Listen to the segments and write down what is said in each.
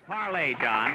Parlay, John.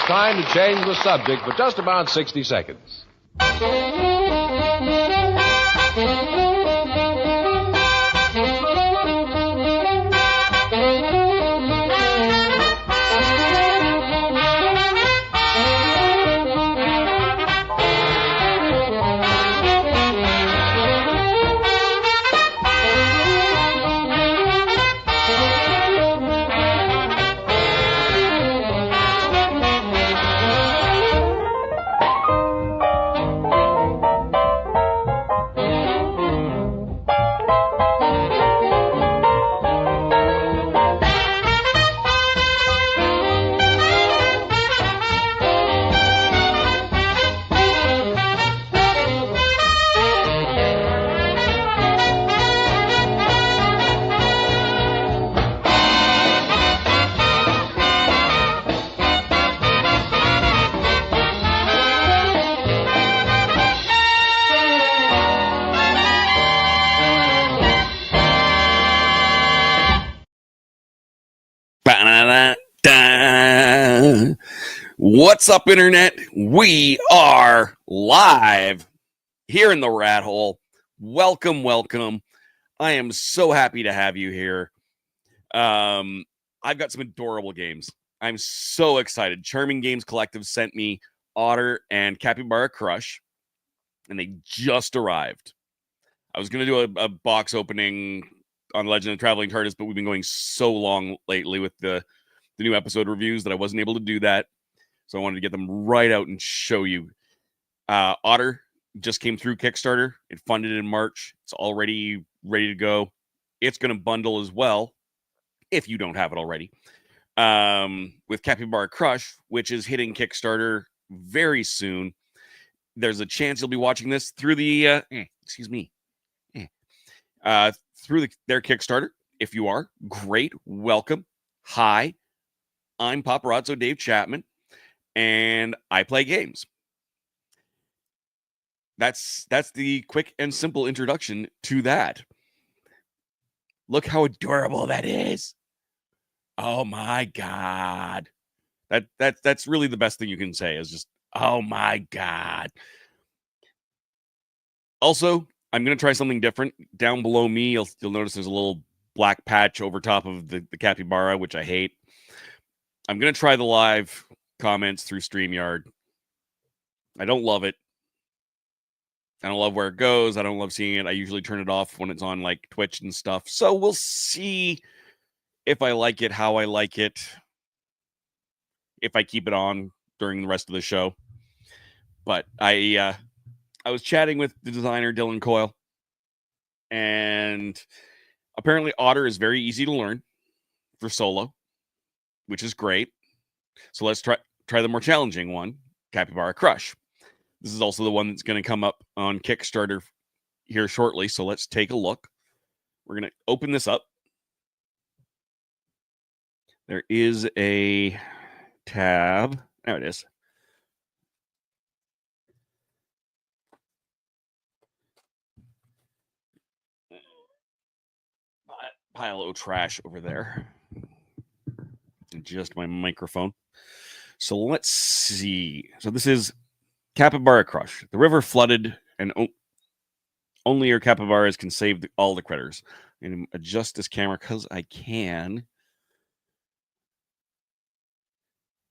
Time to change the subject for just about 60 seconds. What's up, Internet? We are live here in the Rat Hole. Welcome, welcome. I am so happy to have you here. I've got some adorable games. I'm so excited. Charming Games Collective sent me Otter and Capybara Crush, and they just arrived. I was going to do a box opening on Legend of the Traveling TARDIS, but we've been going so long lately with the new episode reviews that I wasn't able to do that. So I wanted to get them right out and show you. Otter just came through Kickstarter. It funded in March. It's already ready to go. It's going to bundle as well, if you don't have it already, with Capybara Crush, which is hitting Kickstarter very soon. There's a chance you'll be watching this through the, through their Kickstarter. If you are, great. Welcome. Hi, I'm Paparazzo Dave Chapman, and I play games. That's the quick and simple introduction to that. Look how adorable that is. Oh my God. That's really the best thing you can say is just, oh my God. Also, I'm going to try something different. Down below me, you'll notice there's a little black patch over top of the capybara, which I hate. I'm going to try the live comments through StreamYard. I don't love it. I don't love where it goes. I don't love seeing it. I usually turn it off when it's on like Twitch and stuff. So we'll see if I like it, how I like it. if I keep it on during the rest of the show. But I was chatting with the designer Dylan Coyle, and apparently Otter is very easy to learn for solo, which is great. So let's try the more challenging one, Capybara Crush. This is also the one that's going to come up on Kickstarter here shortly. So let's take a look. We're going to open this up. There is a tab. There it is. Pile of trash over there. Adjust my microphone. So let's see. So this is Capybara Crush. The river flooded, and only your capybaras can save all the critters. And adjust this camera because I can.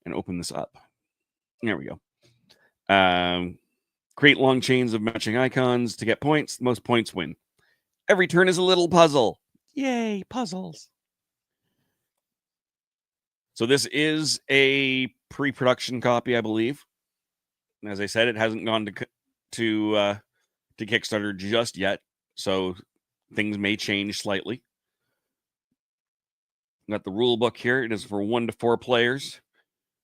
And open this up. There we go. Create long chains of matching icons to get points. The most points win. Every turn is a little puzzle. Yay, puzzles. So this is a pre-production copy, I believe. As I said, it hasn't gone to Kickstarter just yet, so things may change slightly. Got the rule book here. It is for 1 to 4 players.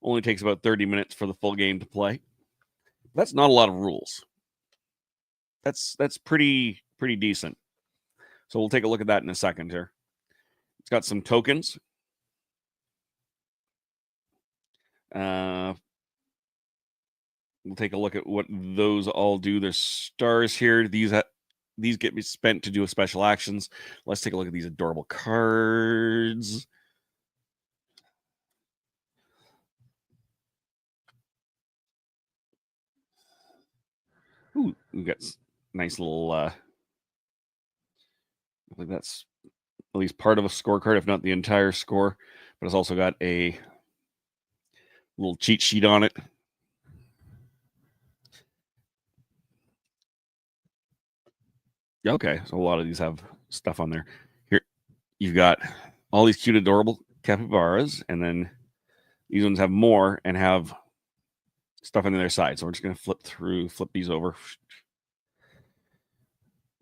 Only takes about 30 minutes for the full game to play. That's not a lot of rules. That's pretty decent. So we'll take a look at that in a second here. It's got some tokens. We'll take a look at what those all do. There's stars here. These get spent to do special actions. Let's take a look at these adorable cards. Ooh, we've got nice little. I think that's at least part of a scorecard, if not the entire score. But it's also got a little cheat sheet on it. Okay, so a lot of these have stuff on there. Here, you've got all these cute, adorable capybaras, and then these ones have more and have stuff on the other side. So we're just going to flip these over.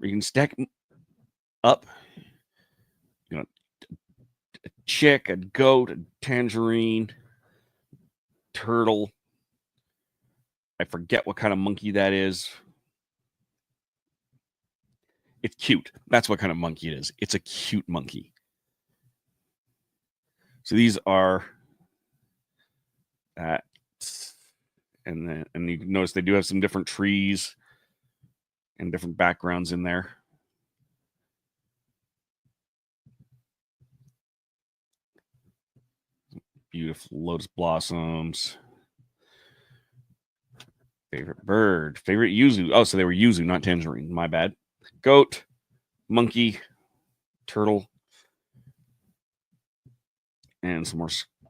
You can stack up, you know, a chick, a goat, a tangerine, turtle. I forget what kind of monkey that is. It's cute. That's what kind of monkey it is. It's a cute monkey. So these are that, and you can notice they do have some different trees and different backgrounds in there. Beautiful lotus blossoms. Favorite bird. Favorite yuzu. Oh, so they were yuzu, not tangerine. My bad. Goat, monkey, turtle, and some more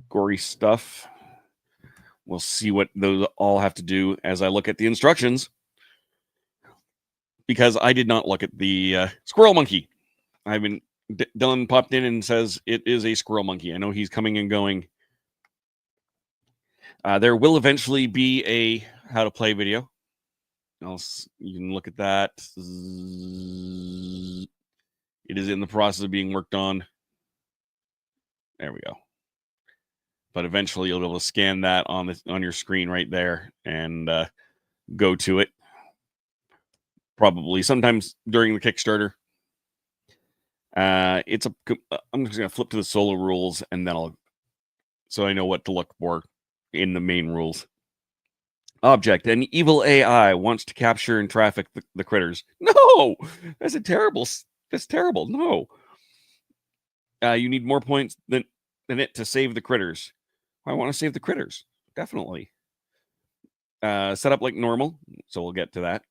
gory stuff. We'll see what those all have to do as I look at the instructions, because I did not look at the squirrel monkey. Dylan popped in and says it is a squirrel monkey. I know he's coming and going. There will eventually be a how to play video. You can look at that. It is in the process of being worked on. There we go. But eventually you'll be able to scan that on your screen right there and go to it. Probably sometimes during the Kickstarter. I'm just going to flip to the solo rules, and then so I know what to look for in the main rules. Object: an evil AI wants to capture and traffic the critters. No, that's terrible. No. You need more points than it to save the critters. I want to save the critters. Definitely. Set up like normal, so we'll get to that.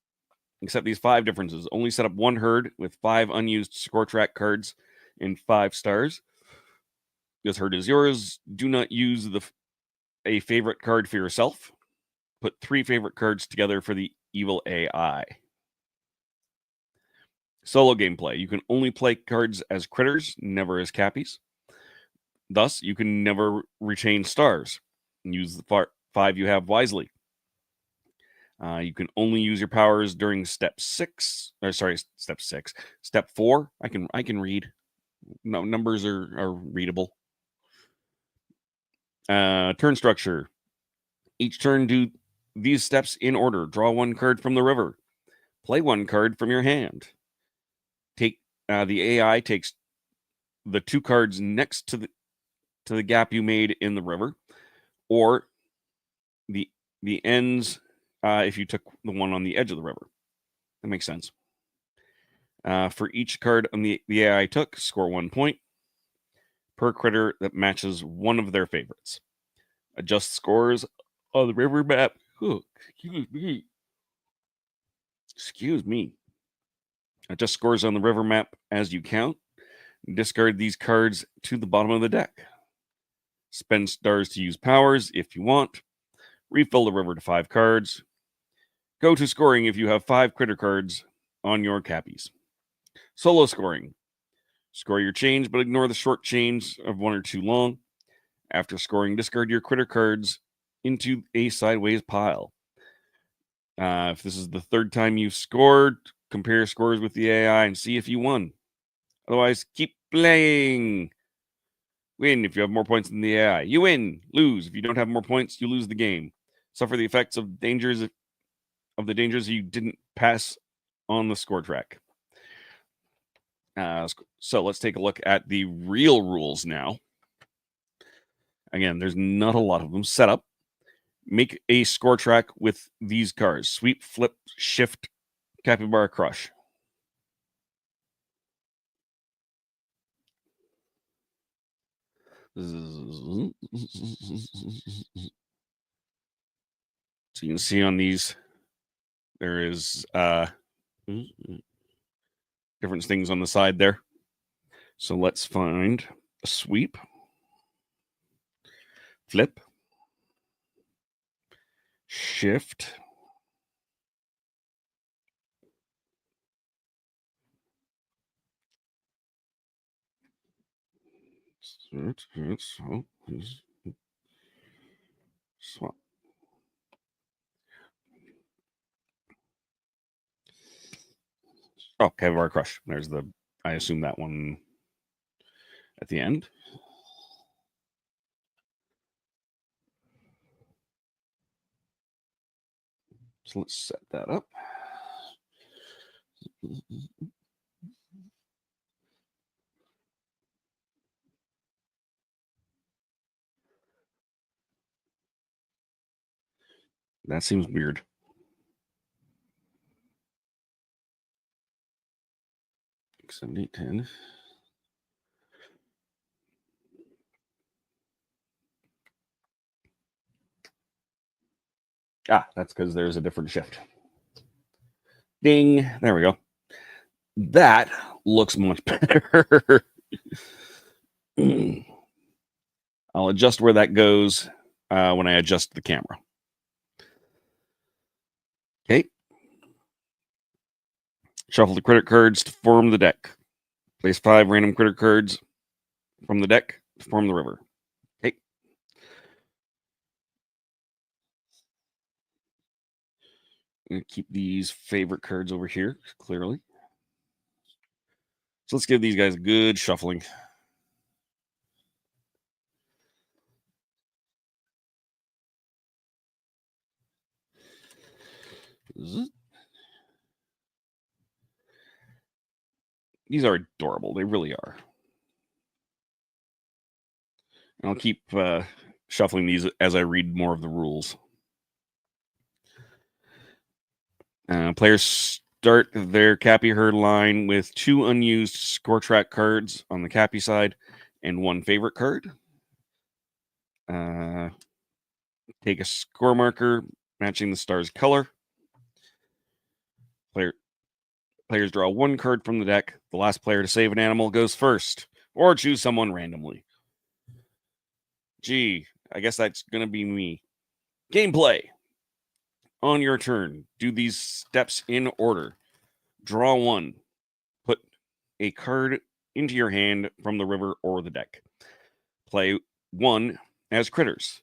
Except these 5 differences. Only set up 1 herd with 5 unused score track cards in 5 stars. This herd is yours. Do not use a favorite card for yourself. Put 3 favorite cards together for the evil AI. Solo gameplay. You can only play cards as critters, never as cappies. Thus, you can never retain stars. Use the 5 you have wisely. You can only use your powers during step 6. Step 6. Step 4. I can read. No, numbers are readable. Turn structure. Each turn, do these steps in order. Draw 1 card from the river. Play 1 card from your hand. Take the AI takes the 2 cards next to the gap you made in the river, or the ends if you took the one on the edge of the river. That makes sense. For each card on the AI took, score 1 point per critter that matches one of their favorites. Adjust scores on the river map. Oh, excuse me. Adjust scores on the river map as you count. Discard these cards to the bottom of the deck. Spend stars to use powers if you want. Refill the river to 5 cards. Go to scoring if you have 5 critter cards on your cappies. Solo scoring. Score your change, but ignore the short chains of 1 or 2 long. After scoring, discard your critter cards into a sideways pile. If this is the 3rd time you've scored, compare scores with the AI and see if you won. Otherwise, keep playing. Win if you have more points than the AI. You win. Lose if you don't have more points. You lose the game. Suffer the effects of the dangers you didn't pass on the score track. So let's take a look at the real rules now. Again, there's not a lot of them. Set up. Make a score track with these cards. Sweep, flip, shift, Capybara Crush. So you can see on these, there is different things on the side there. So let's find a sweep, flip, shift, swap. Oh, Capybara Crush. There's I assume that one at the end. So let's set that up. That seems weird. 7, 8, 10. That's because there's a different shift. Ding. There we go. That looks much better. I'll adjust where that goes when I adjust the camera. Okay. Shuffle the critter cards to form the deck. Place 5 random critter cards from the deck to form the river. Okay. I'm going to keep these favorite cards over here, clearly. So let's give these guys a good shuffling. These are adorable. They really are. And I'll keep shuffling these as I read more of the rules. Players start their Cappy Herd line with 2 unused score track cards on the Cappy side and 1 favorite card. Take a score marker matching the star's color. Players draw 1 card from the deck. The last player to save an animal goes first, or choose someone randomly. Gee, I guess that's going to be me. Gameplay. On your turn, do these steps in order. Draw 1. Put a card into your hand from the river or the deck. Play 1 as critters.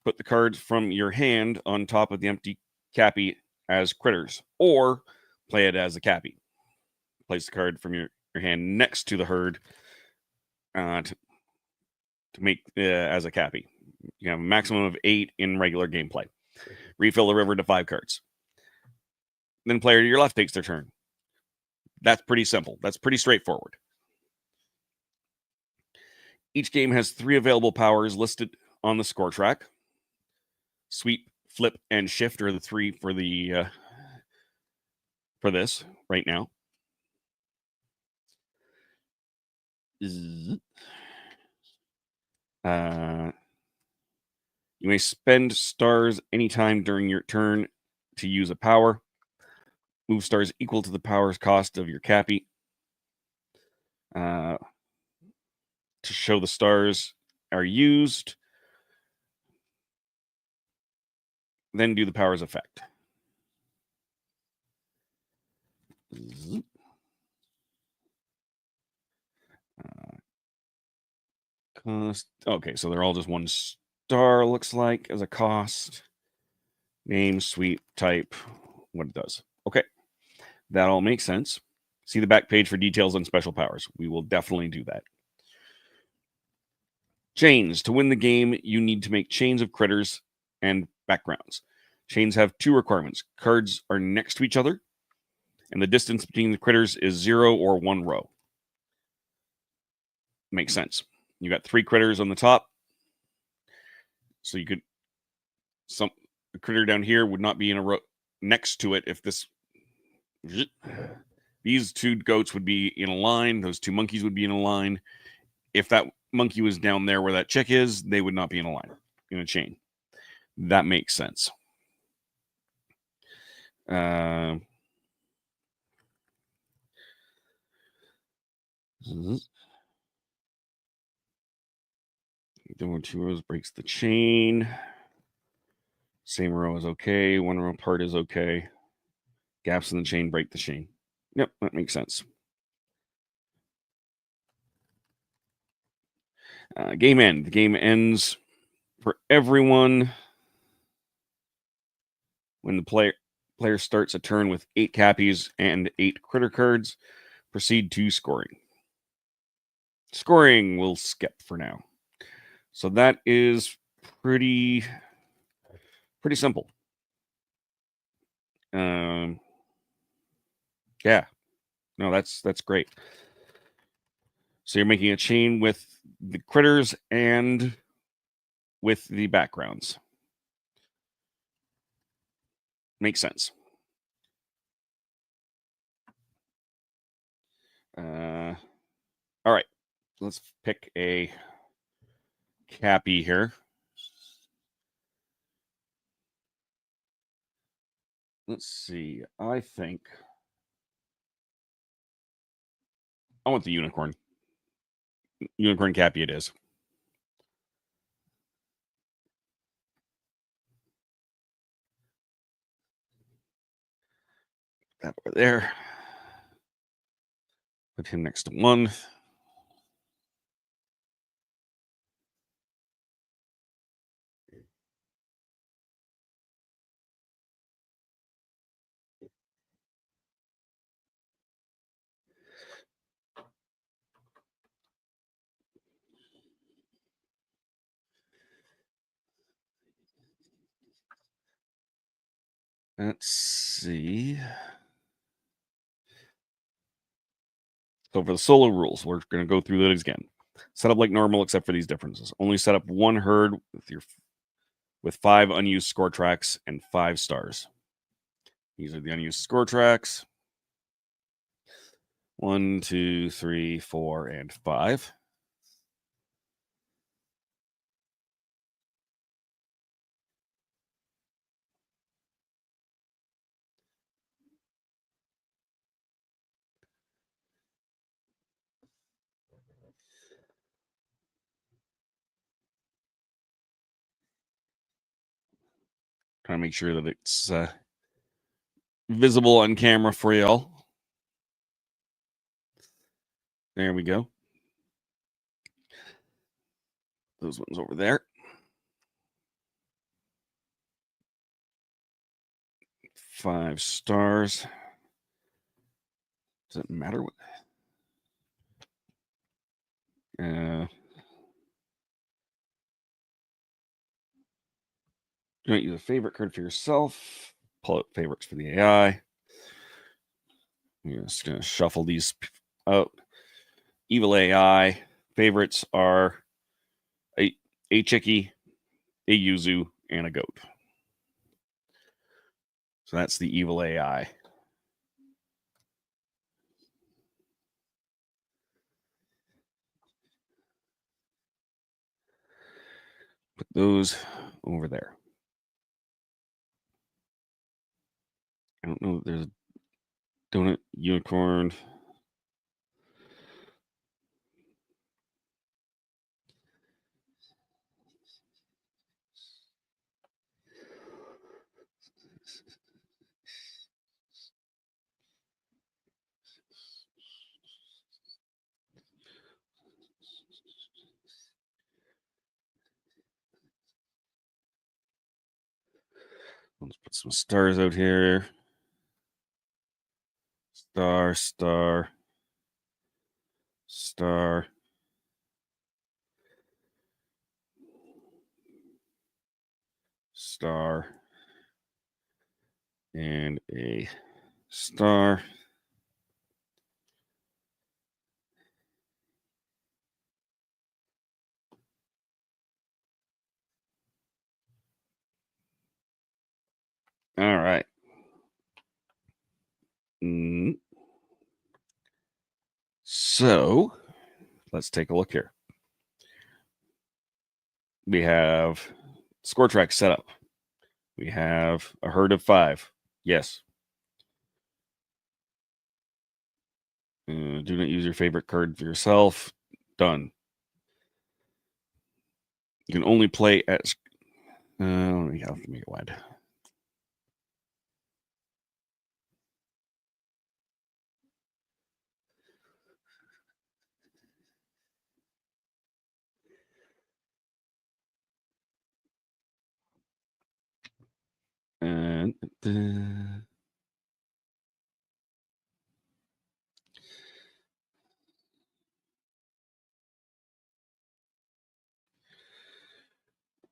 Put the cards from your hand on top of the empty Cappy as critters, or play it as a Cappy. Place the card from your hand next to the herd to make as a Cappy. You have a maximum of 8 in regular gameplay. Refill the river to 5 cards. Then player to your left takes their turn. That's pretty simple. That's pretty straightforward. Each game has 3 available powers listed on the score track. Sweep, flip, and shift are the 3 for the for this right now. You may spend stars anytime during your turn to use a power. Move stars equal to the power's cost of your Cappy. To show the stars are used, then do the power's effect. Cost. Okay, so they're all just 1 star, looks like, as a cost. Name, sweep, type, what it does. Okay, that all makes sense. See the back page for details on special powers. We will definitely do that. Chains. To win the game, you need to make chains of critters and backgrounds. Chains have 2 requirements. Cards are next to each other, and the distance between the critters is 0 or 1 row. Makes sense. You got 3 critters on the top, so you could a critter down here would not be in a row next to it if this. These 2 goats would be in a line. Those 2 monkeys would be in a line. If that monkey was down there where that chick is, they would not be in a line, in a chain. That makes sense. Then 2 rows breaks the chain. Same row is okay. 1 row apart is okay. Gaps in the chain break the chain. Yep, that makes sense. Game end. The game ends for everyone when the player starts a turn with 8 Cappies and 8 critter cards. Proceed to scoring. Scoring we'll skip for now. So that is pretty simple. Yeah. No, that's great. So you're making a chain with the critters and with the backgrounds. Makes sense. All right. Let's pick a Cappy here. Let's see. I think I want the unicorn. Unicorn Cappy it is. That over there. Put him next to 1. Let's see. So for the solo rules, we're going to go through those again. Set up like normal, except for these differences. Only set up 1 herd with 5 unused score tracks and 5 stars. These are the unused score tracks. 1, 2, 3, 4, and 5. Trying to make sure that it's visible on camera for y'all. There we go. Those ones over there. 5 stars. Does it matter what? You might use a favorite card for yourself. Pull out favorites for the AI. I'm just going to shuffle these out. Evil AI favorites are a Chicky, a Yuzu, and a goat. So that's the evil AI. Put those over there. I don't know if there's a donut unicorn. Let's put some stars out here. Star, star, star. Star. And a star. All right. So let's take a look here. We have score track set up. We have a herd of 5. Yes. Do not use your favorite card for yourself. Done. You can only play at. Let me have to make it wide. And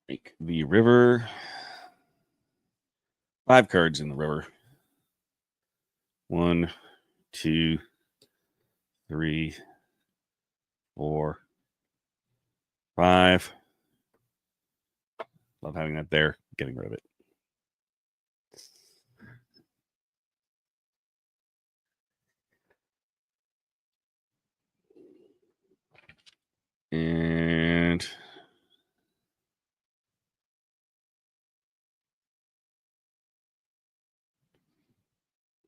make the river 5 cards in the river. 1, 2, 3, 4, 5. Love having that there. Getting rid of it. And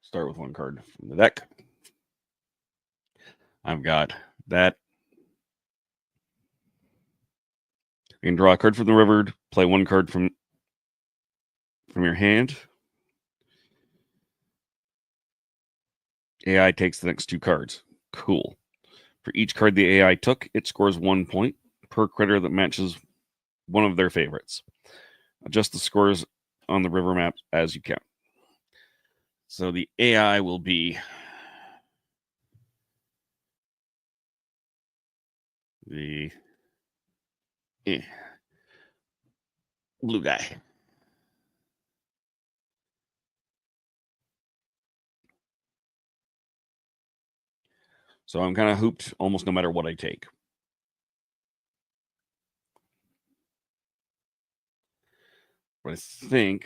start with 1 card from the deck. I've got that. You can draw a card from the river, play 1 card from your hand. AI takes the next 2 cards. Cool. For each card the AI took, it scores 1 point per critter that matches one of their favorites. Adjust the scores on the river map as you can. So the AI will be the blue guy. So I'm kind of hooped almost no matter what I take. But I think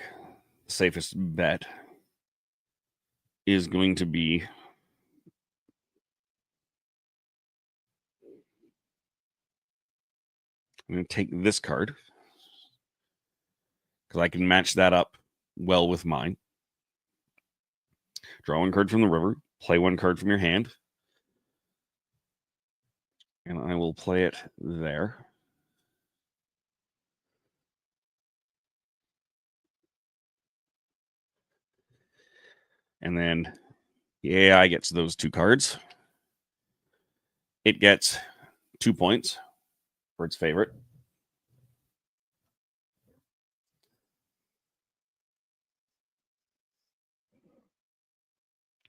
the safest bet is going to be I'm going to take this card because I can match that up well with mine. Draw 1 card from the river, play 1 card from your hand, and I will play it there. And then the AI gets those 2 cards. It gets 2 points for its favorite.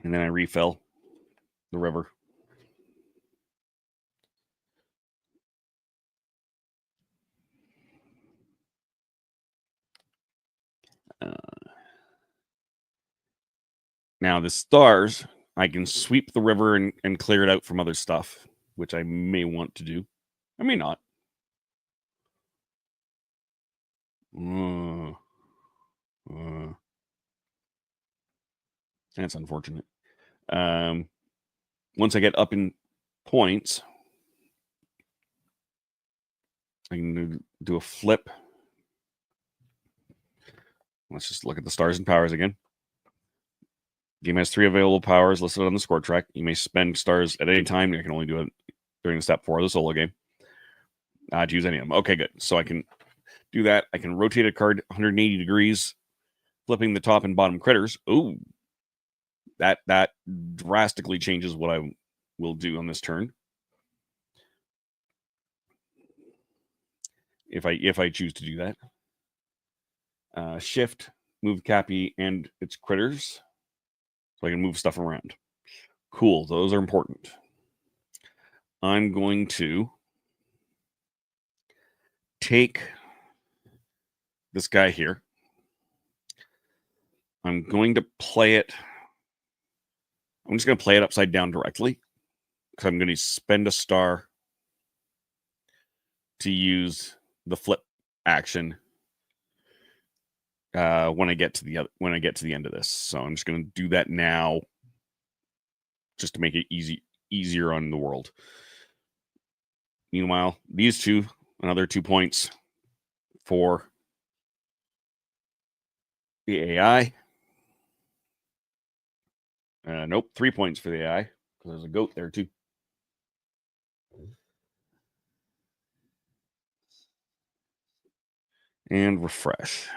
And then I refill the river. Now the stars, I can sweep the river and clear it out from other stuff, which I may want to do. I may not. That's unfortunate. Once I get up in points, I can do a flip. Let's just look at the stars and powers again. Game has 3 available powers listed on the score track. You may spend stars at any time. I can only do it during step 4 of the solo game. To use any of them. Okay, good. So I can do that. I can rotate a card 180 degrees, flipping the top and bottom critters. Ooh, that drastically changes what I will do on this turn. If I choose to do that. Shift, move Cappy and its critters, so I can move stuff around. Cool, those are important. I'm going to take this guy here. I'm going to play it. I'm just going to play it upside down directly because I'm going to spend a star to use the flip action when I get to the end of this. So I'm just going to do that now, just to make it easier on the world. Meanwhile, these two, another 2 points for the AI. Nope, 3 points for the AI because there's a goat there too. And refresh.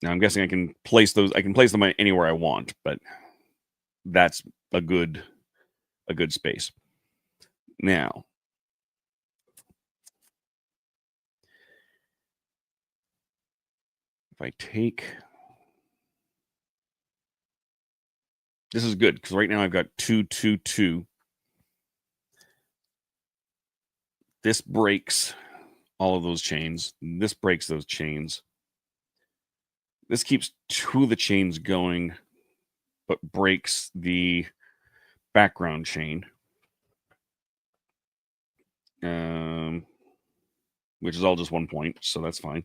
Now I'm guessing I can place those. I can place them anywhere I want, but that's a good space. Now, if I take, this is good because right now I've got 2, 2, 2. This breaks all of those chains. This breaks those chains. This keeps 2 of the chains going, but breaks the background chain, which is all just 1 point, so that's fine.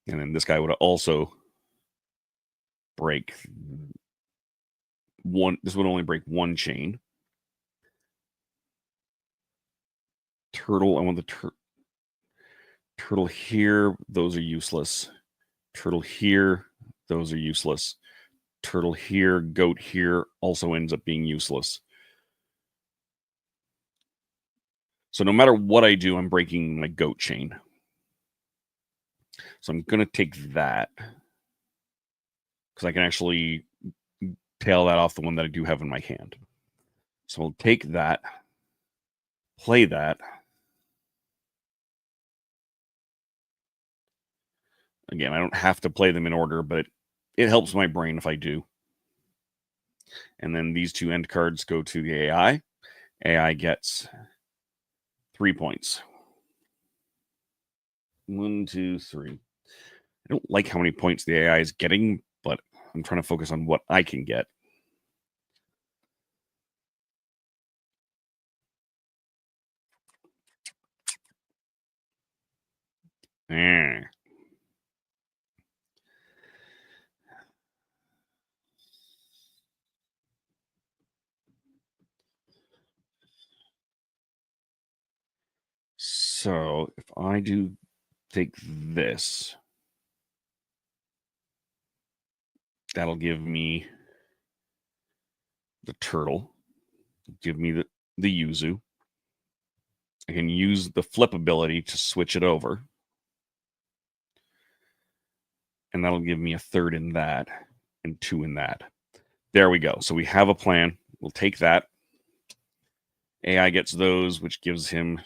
And then this guy would also break one. This would only break 1 chain. Turtle, I want the turtle here. Those are useless. Turtle here. Those are useless. Turtle here. Goat here also ends up being useless. So no matter what I do, I'm breaking my goat chain. So I'm going to take that because I can actually tail that off the one that I do have in my hand. So I'll take that, play that. Again, I don't have to play them in order, but it helps my brain if I do. And then these 2 end cards go to the AI. AI gets 3 points. 1, 2, 3. I don't like how many points the AI is getting, but I'm trying to focus on what I can get. So if I do take this, that'll give me the turtle, give me the yuzu. I can use the flip ability to switch it over. And that'll give me a 3rd in that and 2 in that. There we go. So we have a plan. We'll take that. AI gets those, which gives him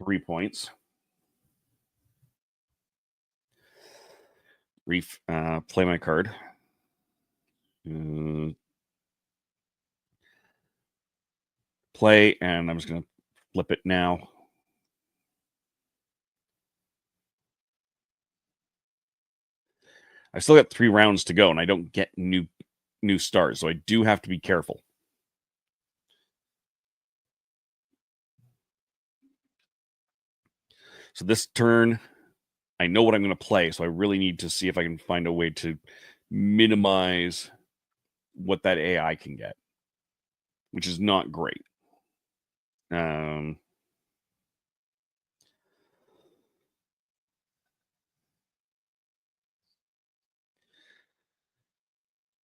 3 points. Play my card. Play, and I'm just going to flip it now. I still got 3 rounds to go, and I don't get new stars, so I do have to be careful. So this turn, I know what I'm going to play, so I really need to see if I can find a way to minimize what that AI can get, which is not great.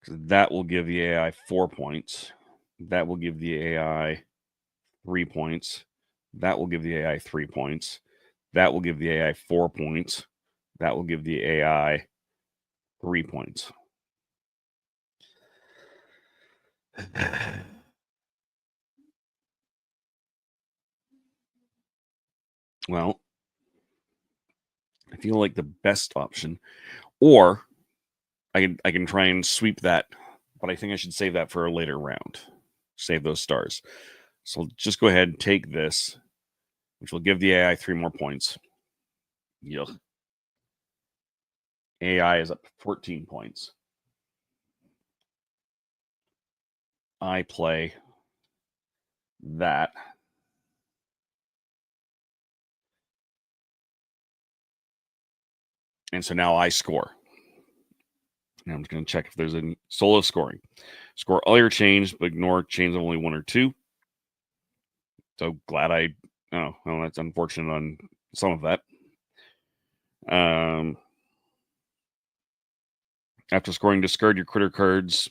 That will give the AI 4 points. That will give the AI 3 points. That will give the AI 3 points. That will give the AI 4 points. That will give the AI 3 points. Well, I feel like the best option, or I can try and sweep that, but I think I should save that for a later round. Save those stars. So I'll just go ahead and take this, which will give the AI 3 more points. Yuck. AI is up 14 points. I play that. And so now I score. Now I'm just going to check if there's a solo scoring. Score all your chains, but ignore chains of only 1 or 2. So glad well, that's unfortunate on some of that. After scoring, discard your critter cards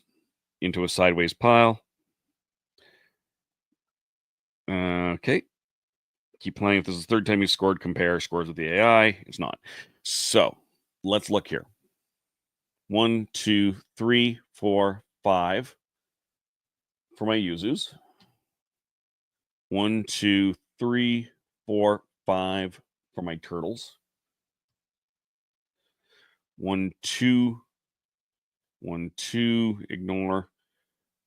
into a sideways pile. Okay. Keep playing. If this is the 3rd time you scored, compare scores with the AI. It's not. So let's look here. 1, 2, 3, 4, 5 for my Yuzus. 1, 2, 3, 4, 5 for my turtles. 1, 2, 1, 2, ignore.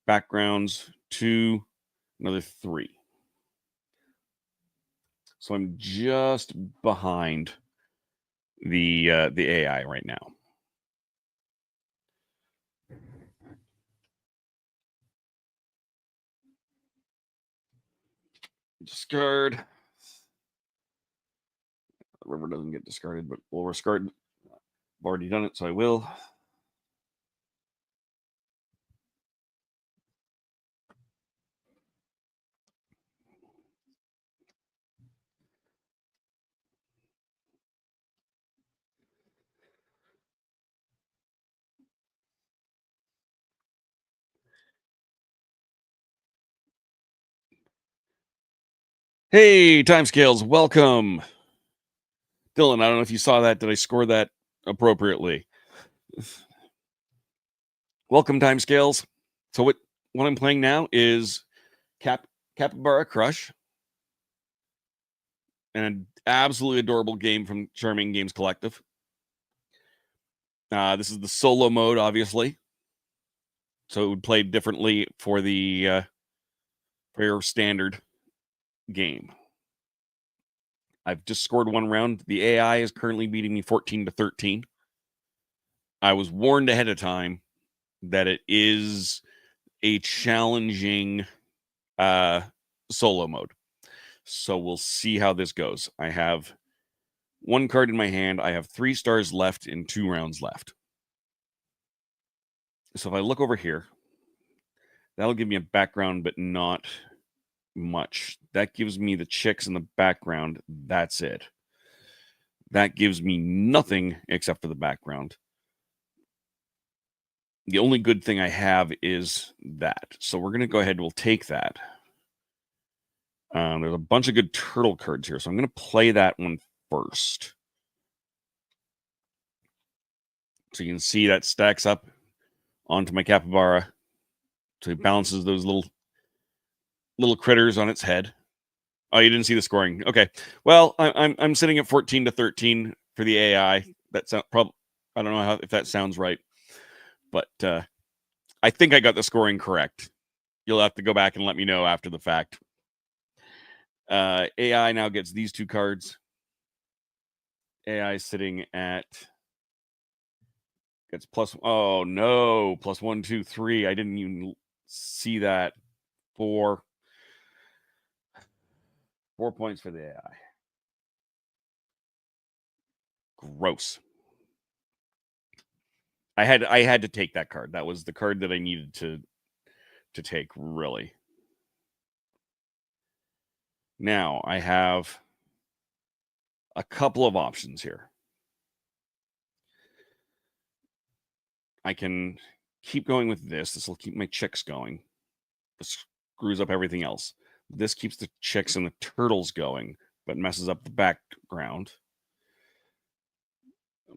Backgrounds, 2, another 3. So I'm just behind the AI right now. Discard. The river doesn't get discarded, but we'll discard. I've already done it, so I will. Hey, Timescales, welcome. Dylan, I don't know if you saw that. Did I score that appropriately? Welcome, Timescales. So what I'm playing now is Capybara Crush, an absolutely adorable game from Charming Games Collective. This is the solo mode, obviously. So it would play differently for the for your standard game. I've just scored 1 round. The AI is currently beating me 14-13. I was warned ahead of time that it is a challenging solo mode. So we'll see how this goes. I have 1 card in my hand. I have 3 stars left and 2 rounds left. So if I look over here, that'll give me a background, but not much. That gives me the chicks in the background. That's it. That gives me nothing except for the background. The only good thing I have is that. So we're going to go ahead and we'll take that. There's a bunch of good turtle cards here, so I'm going to play that one first. So you can see that stacks up onto my capybara. So it balances those little little critters on its head. Oh, you didn't see the scoring. Okay. Well, I'm sitting at 14-13 for the AI. That's probably, I don't know if that sounds right, but I think I got the scoring correct. You'll have to go back and let me know after the fact. AI now gets these 2 cards. AI sitting at gets plus. Oh no, plus 1, 2, 3. I didn't even see that. 4 points for the AI. Gross. I had to take that card. That was the card that I needed to take, really. Now I have a couple of options here. I can keep going with this. This will keep my chicks going. This screws up everything else. This keeps the chicks and the turtles going, but messes up the background.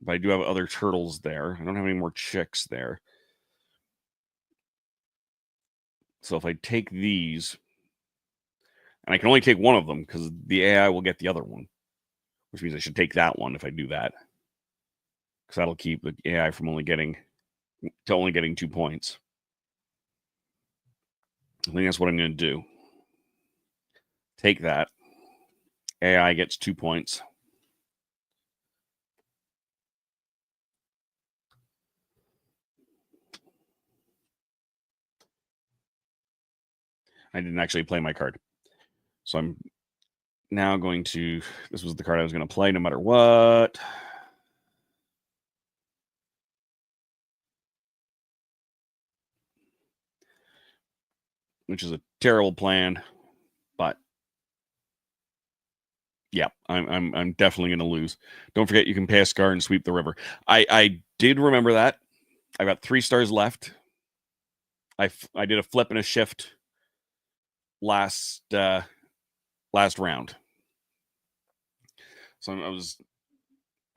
But I do have other turtles there. I don't have any more chicks there. So if I take these, and I can only take one of them because the AI will get the other one, which means I should take that one if I do that, because that'll keep the AI from only getting 2 points. I think that's what I'm going to do. Take that. AI gets 2 points. I didn't actually play my card. So I'm now going to, this was the card I was going to play no matter what. Which is a terrible plan, but yeah, I'm definitely going to lose. Don't forget you can pay a scar and sweep the river. I did remember that. I got 3 stars left. I did a flip and a shift last round. So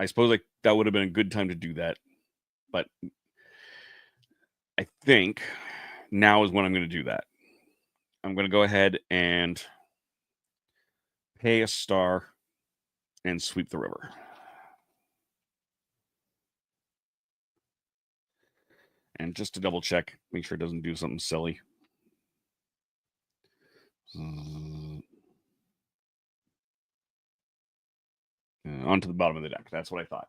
I suppose that would have been a good time to do that, but I think now is when I'm going to do that. I'm going to go ahead and pay a star and sweep the river. And just to double check, make sure it doesn't do something silly. Onto the bottom of the deck. That's what I thought.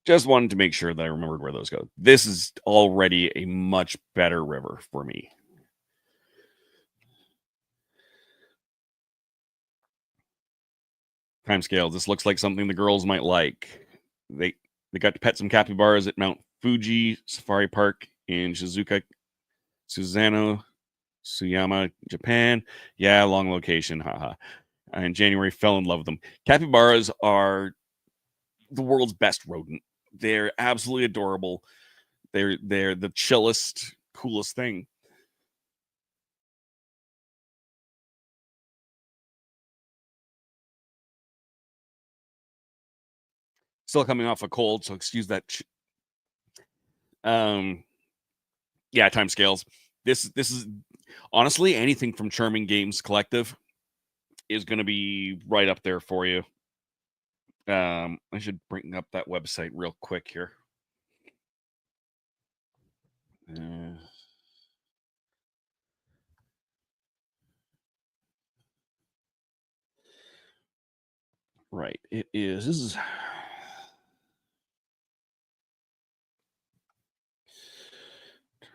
Just wanted to make sure that I remembered where those go. This is already a much better river for me. Timescale. This looks like something the girls might like. They got to pet some capybaras at Mount Fuji Safari Park in Shizuoka, Suzano, Suyama, Japan. Yeah, long location. Haha. In January, fell in love with them. Capybaras are the world's best rodent. They're absolutely adorable. They're the chillest, coolest thing. Still coming off a cold, so excuse that. Yeah, time scales. This is honestly anything from Charming Games Collective is going to be right up there for you. I should bring up that website real quick here. Right, it is. This is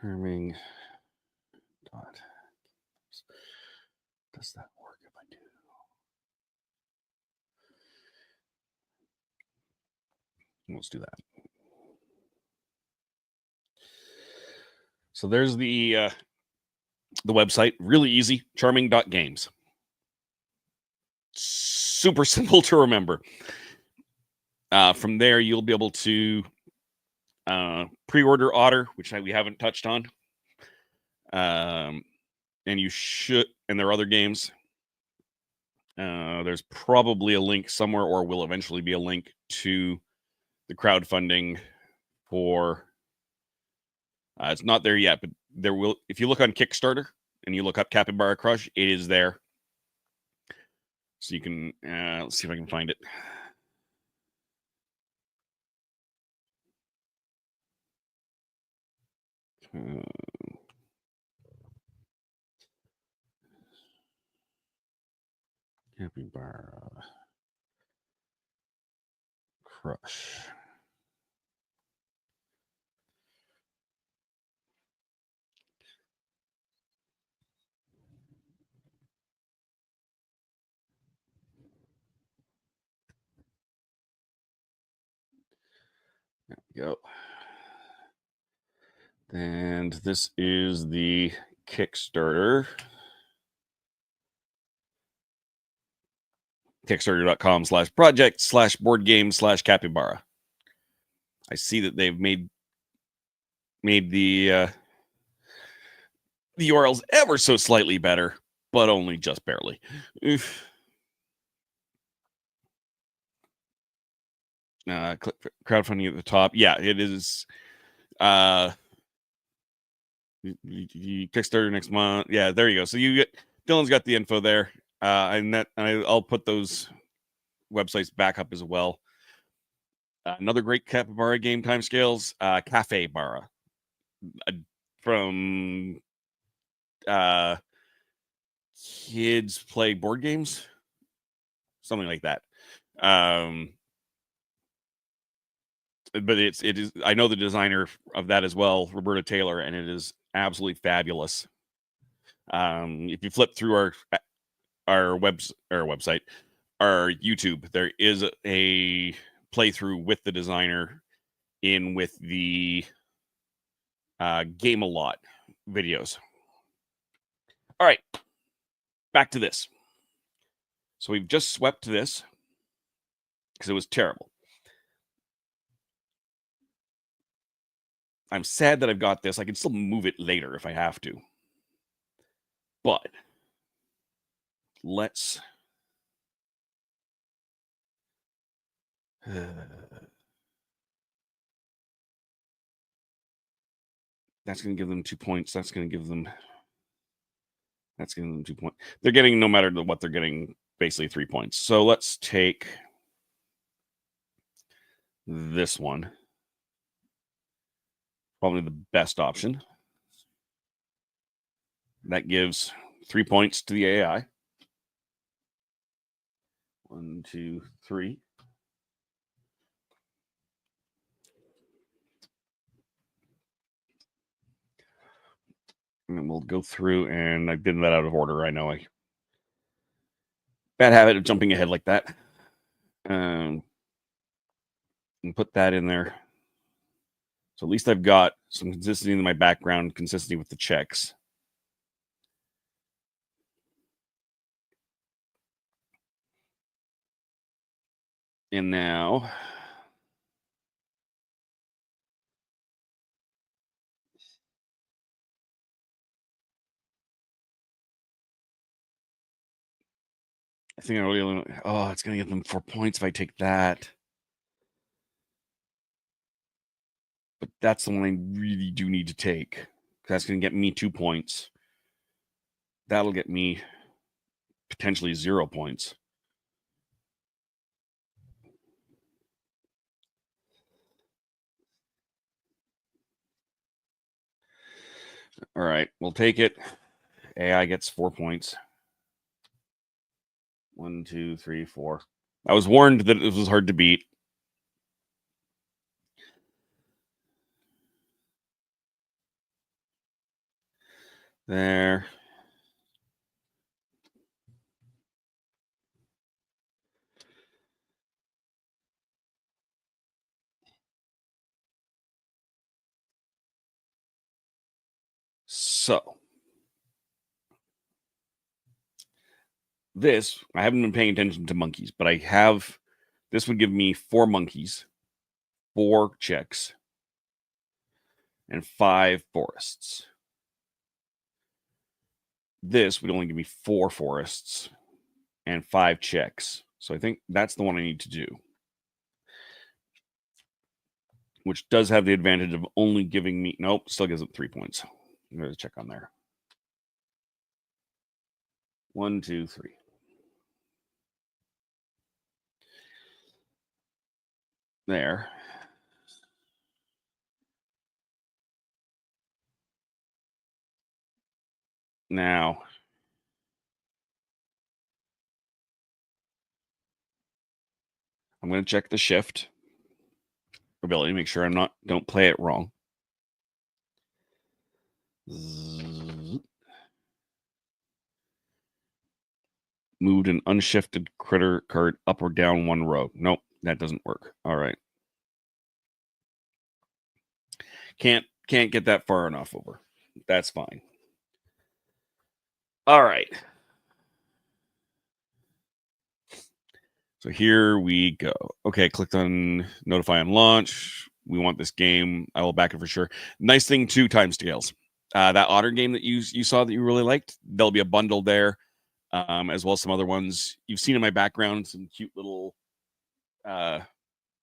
Charming. Does that work if I do? Let's do that. So there's the website. Really easy. Charming.games. Super simple to remember. From there, you'll be able to pre-order Otter, which we haven't touched on. And you should, and there are other games. There's probably a link somewhere, or will eventually be a link to the crowdfunding for. It's not there yet, but there will, if you look on Kickstarter and you look up Capybara Crush, it is there. So you can, let's see if I can find it. Capybara Crush. There we go. And this is the Kickstarter. Kickstarter.com/project/board game/capybara. I see that they've made the URLs ever so slightly better, but only just barely. Oof. Click crowdfunding at the top. Yeah, it is. Kickstarter next month. Yeah, there you go. So you get Dylan's got the info there, and I'll put those websites back up as well. Another great Capybara game timescales, Capybara from Kids Play Board Games, something like that. But it is. I know the designer of that as well, Roberta Taylor, and it is absolutely fabulous. If you flip through our website, our YouTube, there is a playthrough with the designer in with the Game a Lot videos. All right, back to this. So we've just swept this because it was terrible. I'm sad that I've got this. I can still move it later if I have to. But let's that's going to give them 2 points. That's going to give them 2 points. They're getting, no matter what they're getting, basically 3 points. So let's take this one. Probably the best option. That gives 3 points to the AI. 1, 2, 3. And then we'll go through, and I did that out of order. I know bad habit of jumping ahead like that. And put that in there. So at least I've got some consistency in my background, consistency with the checks. And now I think I really, it's going to give them 4 points if I take that. But that's the one I really do need to take. That's going to get me 2 points. That'll get me potentially 0 points. All right, we'll take it. AI gets 4 points. 1, 2, 3, 4. I was warned that it was hard to beat. There. So this, I haven't been paying attention to monkeys, but I have. This would give me 4 monkeys, 4 checks, and 5 forests. This would only give me 4 forests and 5 checks. So I think that's the one I need to do. Which does have the advantage of only giving me... Nope, still gives it 3 points. I'm going to check on there. 1, 2, 3. There. Now, I'm going to check the shift ability, make sure don't play it wrong. Moved an unshifted critter card up or down one row. Nope, that doesn't work. All right. Can't get that far enough over. That's fine. All right. So here we go. Okay, clicked on notify on launch. We want this game. I will back it for sure. Nice thing too, timescales. That Otter game that you saw that you really liked, there'll be a bundle there, as well as some other ones. You've seen in my background some cute little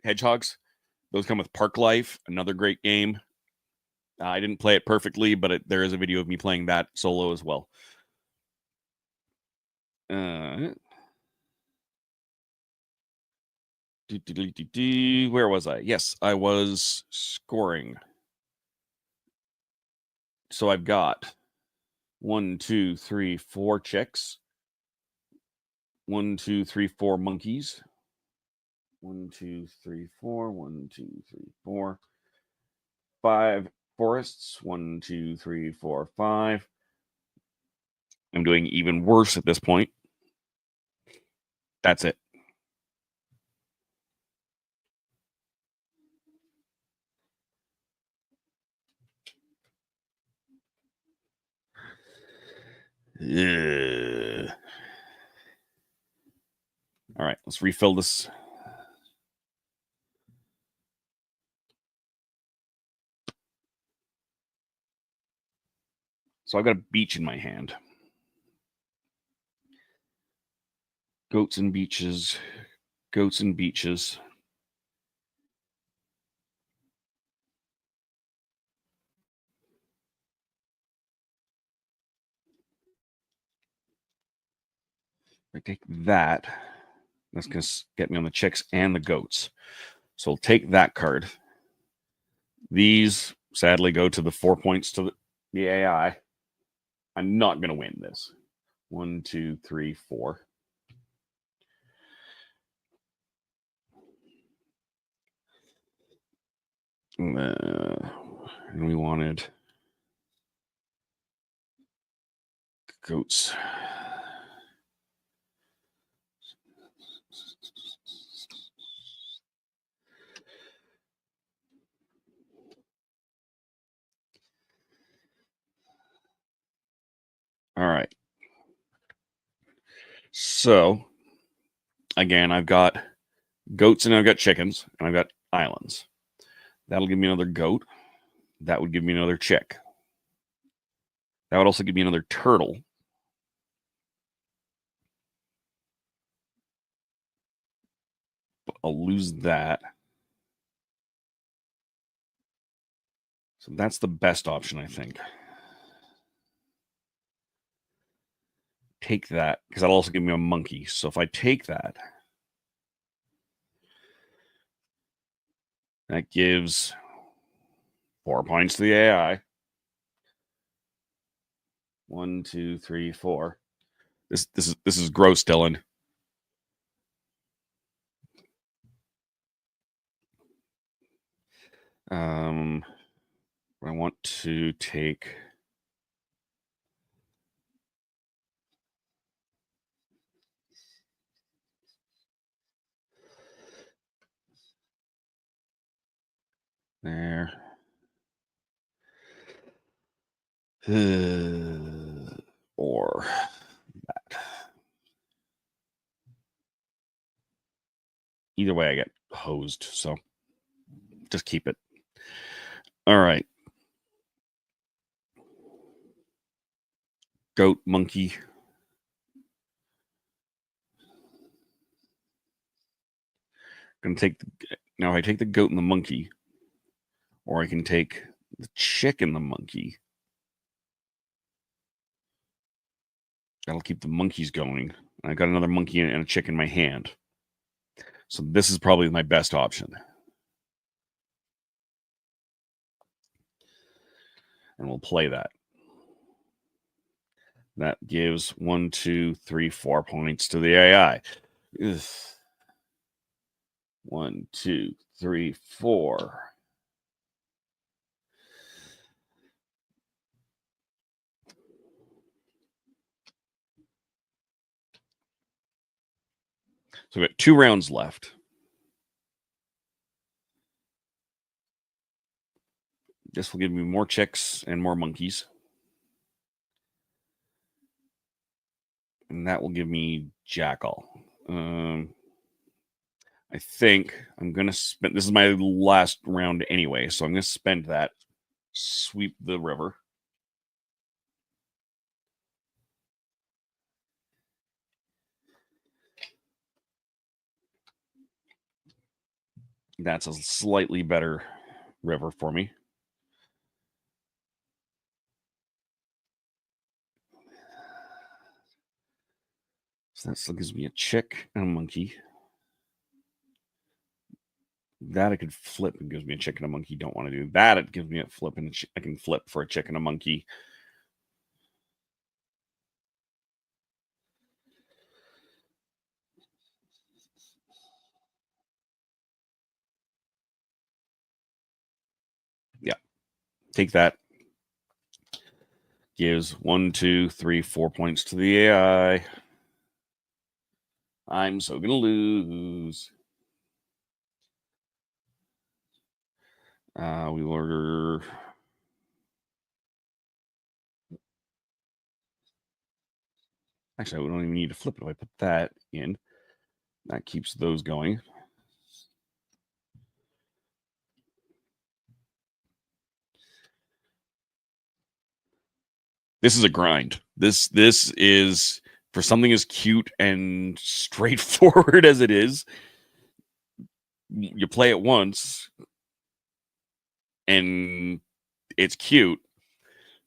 hedgehogs. Those come with Park Life, another great game. I didn't play it perfectly, but there is a video of me playing that solo as well. Where was I? Yes, I was scoring. So I've got 1, 2, 3, 4 chicks. 1, 2, 3, 4 monkeys. 1, 2, 3, 4. 1, 2, 3, 4. 5 forests. 1, 2, 3, 4, 5. I'm doing even worse at this point. That's it. All right, let's refill this. So I've got a beach in my hand. Goats and beaches. Goats and beaches. I take that. That's going to get me on the chicks and the goats. So I'll take that card. These sadly go to the 4 points to the AI. I'm not going to win this. 1, 2, 3, 4. And we wanted goats. All right. So, again, I've got goats and I've got chickens and I've got islands. That'll give me another goat. That would give me another chick. That would also give me another turtle. But I'll lose that. So that's the best option, I think. Take that, because that'll also give me a monkey. So if I take that, that gives 4 points to the AI. 1, 2, 3, 4. This is gross, Dylan. I want to take there. Or that. Either way, I get hosed, so just keep it. All right. Goat, monkey. Gonna take now I take the goat and the monkey, or I can take the chick and the monkey. That'll keep the monkeys going. I got another monkey and a chick in my hand. So this is probably my best option. And we'll play that. That gives 1, 2, 3, 4 points to the AI. Ugh. 1, 2, 3, 4. So we've got 2 rounds left. This will give me more chicks and more monkeys. And that will give me jackal. I think I'm going to spend... This is my last round anyway, so I'm going to spend that. Sweep the river. That's a slightly better river for me. So that still gives me a chick and a monkey. That I could flip and gives me a chick and a monkey. Don't want to do that. It gives me a flip and I can flip for a chick and a monkey. Yeah. Take that. Gives 1, 2, 3, 4 points to the AI. I'm so gonna lose. We order. Actually, we don't even need to flip it. If I put that in, that keeps those going. This is a grind. This is, for something as cute and straightforward as it is, you play it once and it's cute,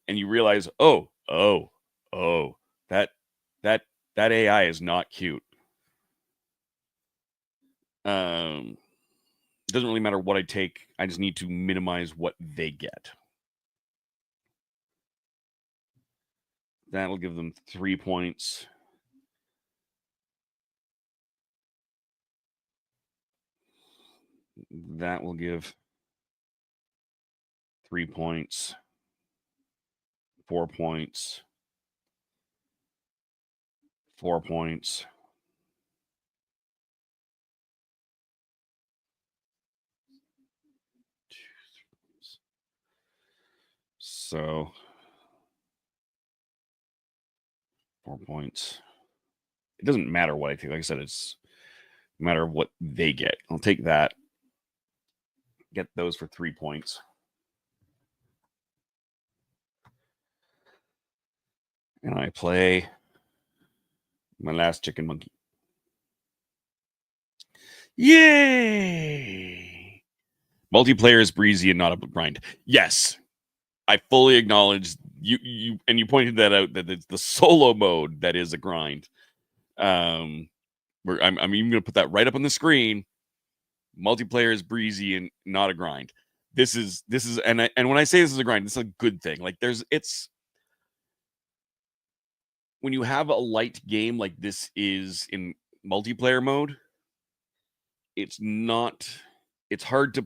and you realize, oh, that AI is not cute. It doesn't really matter what I take. I just need to minimize what they get. That'll give them 3 points. That will give 3 points, 4 points, 4 points. So 4 points. It doesn't matter what I take. Like I said, it's a matter of what they get. I'll take that. Get those for 3 points. And I play my last chicken monkey. Yay! Multiplayer is breezy and not a grind. Yes, I fully acknowledge you and you pointed that out, that it's the solo mode that is a grind. Where I'm even going to put that right up on the screen. Multiplayer is breezy and not a grind. This is and when I say this is a grind, this is a good thing. Like it's when you have a light game like this is in multiplayer mode, it's hard to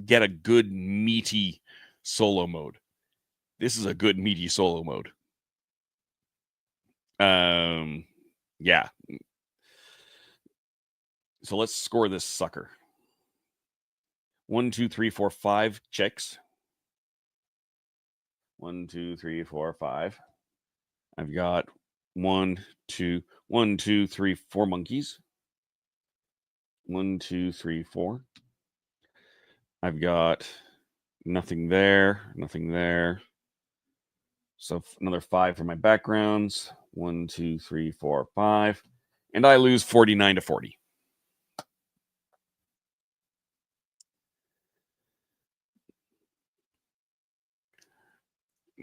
get a good meaty solo mode. This is a good meaty solo mode. Yeah. So let's score this sucker. 1, 2, 3, 4, 5 chicks. 1, 2, 3, 4, 5. I've got 1, 2, 3, 4 monkeys. 1, 2, 3, 4. I've got nothing there, nothing there. So another 5 for my backgrounds. 1, 2, 3, 4, 5. And I lose 49 to 40.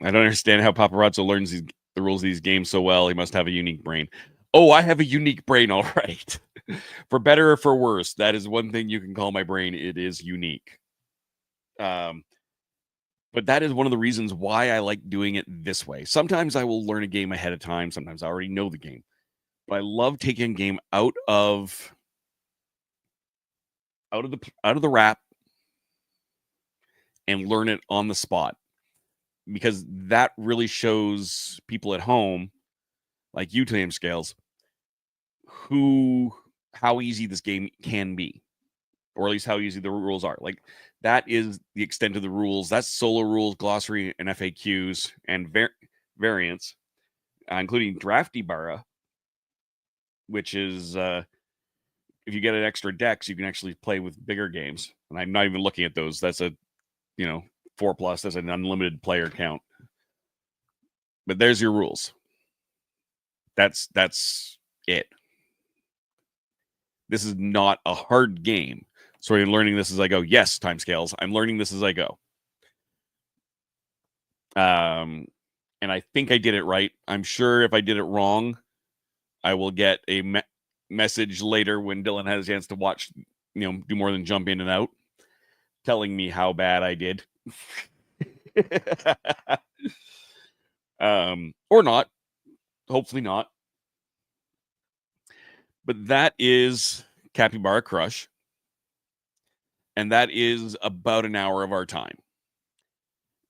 I don't understand how Paparazzo learns the rules of these games so well. He must have a unique brain. Oh, I have a unique brain, all right. For better or for worse, that is one thing you can call my brain. It is unique. But that is one of the reasons why I like doing it this way. Sometimes I will learn a game ahead of time. Sometimes I already know the game. But I love taking a game out of the wrap and learn it on the spot, because that really shows people at home, like you, Tam Scales, how easy this game can be, or at least how easy the rules are. Like, that is the extent of the rules. That's solo rules, glossary, and FAQs, and variants, including Capybara, which is if you get an extra decks, you can actually play with bigger games. And I'm not even looking at those. That's a 4+. That's an unlimited player count. But there's your rules. That's it. This is not a hard game. So I'm learning this as I go. Yes, timescales. I'm learning this as I go. And I think I did it right. I'm sure if I did it wrong, I will get a message later when Dylan has a chance to watch, do more than jump in and out, telling me how bad I did. Or not. Hopefully not. But that is Capybara Crush. And that is about an hour of our time.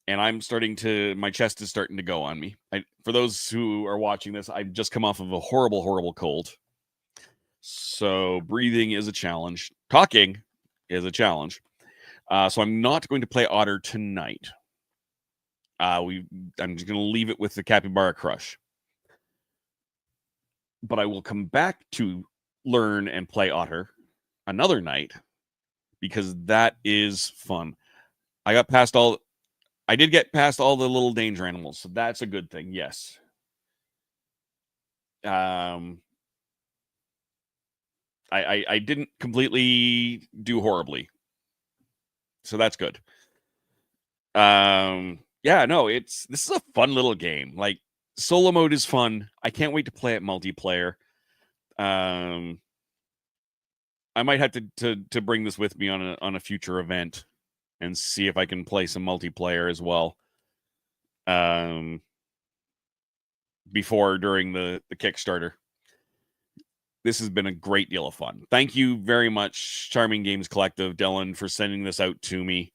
And my chest is starting to go on me. For those who are watching this, I've just come off of a horrible, horrible cold. So breathing is a challenge. Talking is a challenge. So I'm not going to play Otter tonight. I'm just going to leave it with the Capybara Crush. But I will come back to learn and play Otter another night, because that is fun. I did get past all the little danger animals, so that's a good thing. Yes. I didn't completely do horribly, so that's good. Yeah, no, this is a fun little game. Like, solo mode is fun. I can't wait to play it multiplayer. I might have to bring this with me on a future event and see if I can play some multiplayer as well. During the Kickstarter. This has been a great deal of fun. Thank you very much, Charming Games Collective, Dylan, for sending this out to me.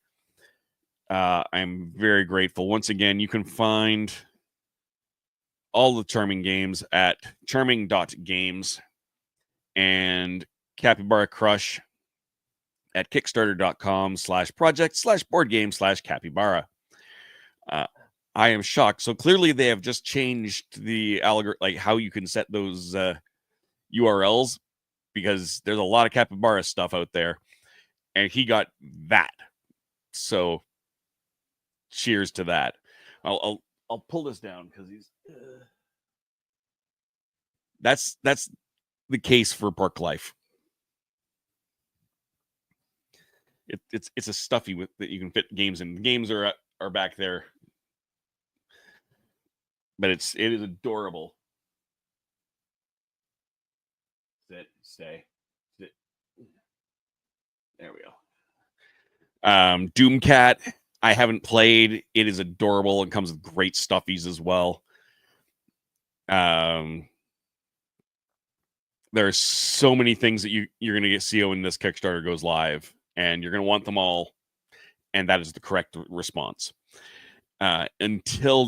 I'm very grateful. Once again, you can find all the Charming Games at charming.games, and Capybara Crush at kickstarter.com/project/boardgame/capybara. I am shocked. So clearly they have just changed the algorithm, like how you can set those URLs, because there's a lot of Capybara stuff out there, and he got that. So cheers to that. I'll pull this down because he's that's the case for Park Life. It's a stuffy that you can fit games in. The games are back there, but it is adorable. Stay. There we go. Doomcat, I haven't played. It is adorable and comes with great stuffies as well. There are so many things that you're going to see when this Kickstarter goes live, and you're going to want them all, and that is the correct response. Until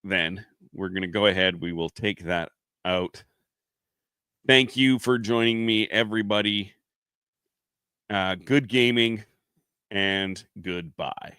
then, we're going to go ahead. We will take that out. Thank you for joining me, everybody. Good gaming, and goodbye.